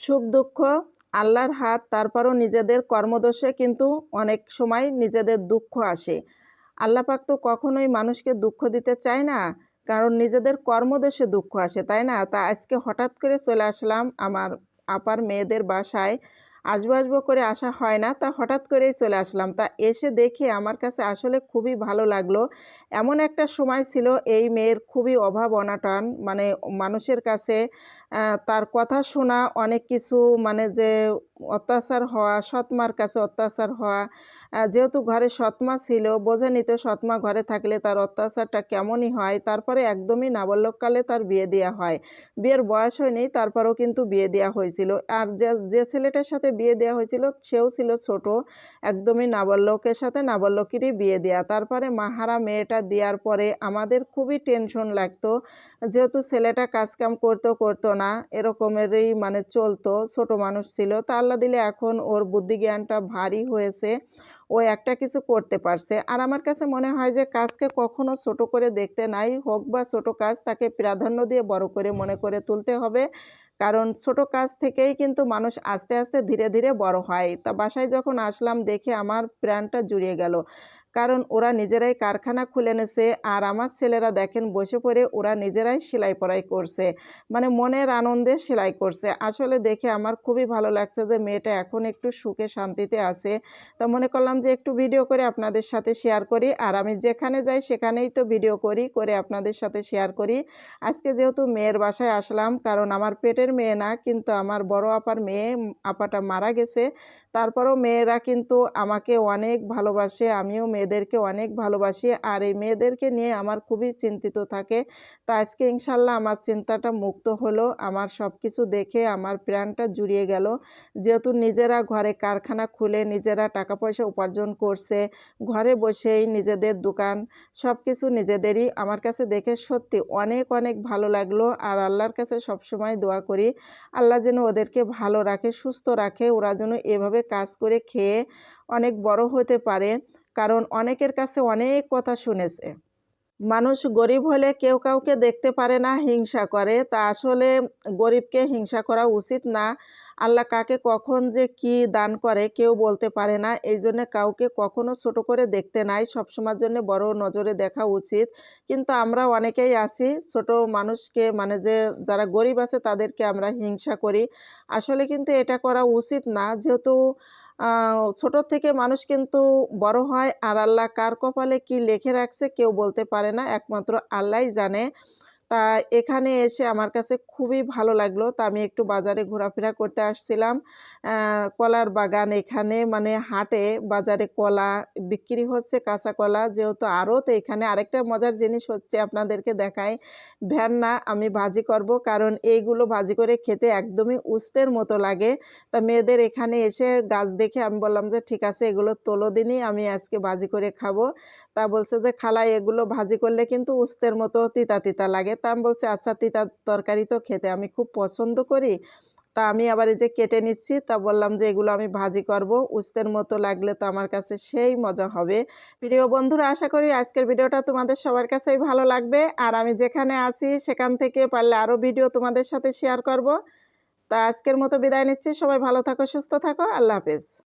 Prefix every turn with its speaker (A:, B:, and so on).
A: সুখ দুঃখ আল্লাহর হাত, তারপরও নিজেদের কর্মদোষে কিন্তু অনেক সময় নিজেদের দুঃখ আসে। আল্লাহ পাক তো কখনোই মানুষকে দুঃখ দিতে চায় না, কারণ নিজেদের কর্মদোষে দুঃখ আসে, তাই না? তা আজকে হঠাৎ করে চলে আসলাম আমার আপার মেয়েদের বাসায়। আসবো আসবো করে আসা হয় না, তা হঠাৎ করেই চলে আসলাম। তা এসে দেখে আমার কাছে আসলে খুবই ভালো লাগলো। এমন একটা সময় ছিল এই মেয়ের খুবই অভাব অনাটন, মানে মানুষের কাছে তার কথা শোনা, অনেক কিছু, মানে যে অত্যাচার হওয়া, সৎমার কাছে অত্যাচার হওয়া। যেহেতু ঘরে সৎমা ছিল, বোঝে নিত সৎমা ঘরে থাকলে তার অত্যাচারটা কেমনই হয়। তারপরে একদমই নাবালককালে তার বিয়ে দেয়া হয়। বিয়ের বয়স হয়নি, তারপরেও কিন্তু বিয়ে দেয়া হয়েছিল। আর যে ছেলেটার সাথে বিয়ে দেয়া হয়েছিল সেও ছিল ছোট, একদমই নাবালকের সাথে নাবালকেরই বিয়ে দেয়া। তারপরে মাহারা মেয়েটা দেওয়ার পরে আমাদের খুবই টেনশন লাগতো, যেহেতু ছেলেটা কাজকাম করতো না, এরকমেরই মানে চলতো, ছোট মানুষ ছিল। তা আল্লাহ দিলে এখন ওর বুদ্ধি জ্ঞানটা ভারী হয়েছে, ও একটা কিছু করতে পারছে। আর আমার কাছে মনে হয় যে কাজকে কখনো ছোট করে দেখতে নাই, হোক বা ছোট কাজ, তাকে প্রাধান্য দিয়ে বড় করে মনে করে তুলতে হবে। কারণ ছোট কাজ থেকেই কিন্তু মানুষ আস্তে আস্তে ধীরে ধীরে বড় হয়। তা বাসায় যখন আসলাম দেখে আমার প্রাণটা জুড়িয়ে গেল, কারণ ওরা নিজেরাই কারখানা খুলে নেছে। আর আমার ছেলেরা দেখেন বসে পড়ে ওরা নিজেরাই সেলাই পড়াই করছে, মানে মনের আনন্দে সেলাই করছে। আসলে দেখে আমার খুবই ভালো লাগছে যে মেয়েটা এখন একটু সুখে শান্তিতে আছে। তা মনে করলাম যে একটু ভিডিও করে আপনাদের সাথে শেয়ার করি। আর আমি যেখানে যাই সেখানেই তো ভিডিও করে আপনাদের সাথে শেয়ার করি। আজকে যেহেতু মেয়ের বাসায় আসলাম, কারণ আমার পেটের মেয়ে না, কিন্তু আমার বড় আপার মেয়ে, আপাটা মারা গেছে। তারপরেও মেয়েরা কিন্তু আমাকে অনেক ভালোবাসে, আমিও মেয়েদেরকে অনেক ভালোবাসি। আর এই মেয়েদেরকে নিয়ে আমার খুবই চিন্তিত থাকে। তা আজকে ইনশাল্লাহ আমার চিন্তাটা মুক্ত হলো। আমার সব কিছু দেখে আমার প্রাণটা জুড়িয়ে গেল। যেহেতু নিজেরা ঘরে কারখানা খুলে নিজেরা টাকা পয়সা উপার্জন করছে, ঘরে বসেই নিজেদের দোকান, সব কিছু নিজেদেরই। আমার কাছে দেখে সত্যি অনেক অনেক ভালো লাগলো। আর আল্লাহর কাছে সবসময় দোয়া করি আল্লাহ যেন ওদেরকে ভালো রাখে, সুস্থ রাখে, ওরা যেন এভাবে কাজ করে খেয়ে অনেক বড় হতে পারে। কারণ অনেকের কাছে অনেক কথা শুনেছে, মানুষ গরিব হলে কেউ কাউকে দেখতে পারে না, হিংসা করে। তা আসলে গরিবকে হিংসা করা উচিত না। আল্লাহ কাকে কখন যে কি দান করে কেউ বলতে পারে না। এই জন্যে কাউকে কখনো ছোট করে দেখতে নাই, সবসময়ের জন্য বড় নজরে দেখা উচিত। কিন্তু আমরা অনেকেই আছি ছোট মানুষকে, মানে যে যারা গরিব আছে তাদেরকে আমরা হিংসা করি। আসলে কিন্তু এটা করা উচিত না, যেহেতু ছোট থেকে মানুষ কিন্তু বড় হয়। আর আল্লাহ কার কপালে কি লিখে রাখছে কেউ বলতে পারে না, একমাত্র আল্লাহই জানে। তা এখানে এসে আমার কাছে খুবই ভালো লাগলো। তা আমি একটু বাজারে ঘোরাফেরা করতে আসছিলাম। কলার বাগান এখানে, মানে হাটে বাজারে কলা বিক্রি হচ্ছে, কাঁচা কলা, যেহেতু আড়ত। এখানে আরেকটা মজার জিনিস হচ্ছে, আপনাদেরকে দেখাই, ভ্যান না, আমি ভাজি করব, কারণ এইগুলো ভাজি করে খেতে একদমই উস্তের মতো লাগে। তা মেয়েদের এখানে এসে গাছ দেখে আমি বললাম যে ঠিক আছে, এগুলো তোলো দিনই, আমি আজকে ভাজি করে খাবো। তা বলছে যে খালা এগুলো ভাজি করলে কিন্তু উস্তের মতো তিতা তিতা লাগে। তা আমি বলছি আচ্ছা, তিতা তরকারি তো খেতে আমি খুব পছন্দ করি। তা আমি আবার এই যে কেটে নিচ্ছি। তা বললাম যে এগুলো আমি ভাজি করব, উস্তের মতো লাগলে তো আমার কাছে সেই মজা হবে। প্রিয় বন্ধুরা, আশা করি আজকের ভিডিওটা তোমাদের সবার কাছেই ভালো লাগবে। আর আমি যেখানে আছি সেখান থেকে পারলে আরও ভিডিও তোমাদের সাথে শেয়ার করব। তা আজকের মতো বিদায় নিচ্ছি। সবাই ভালো থাকো, সুস্থ থাকো। আল্লাহ হাফেজ।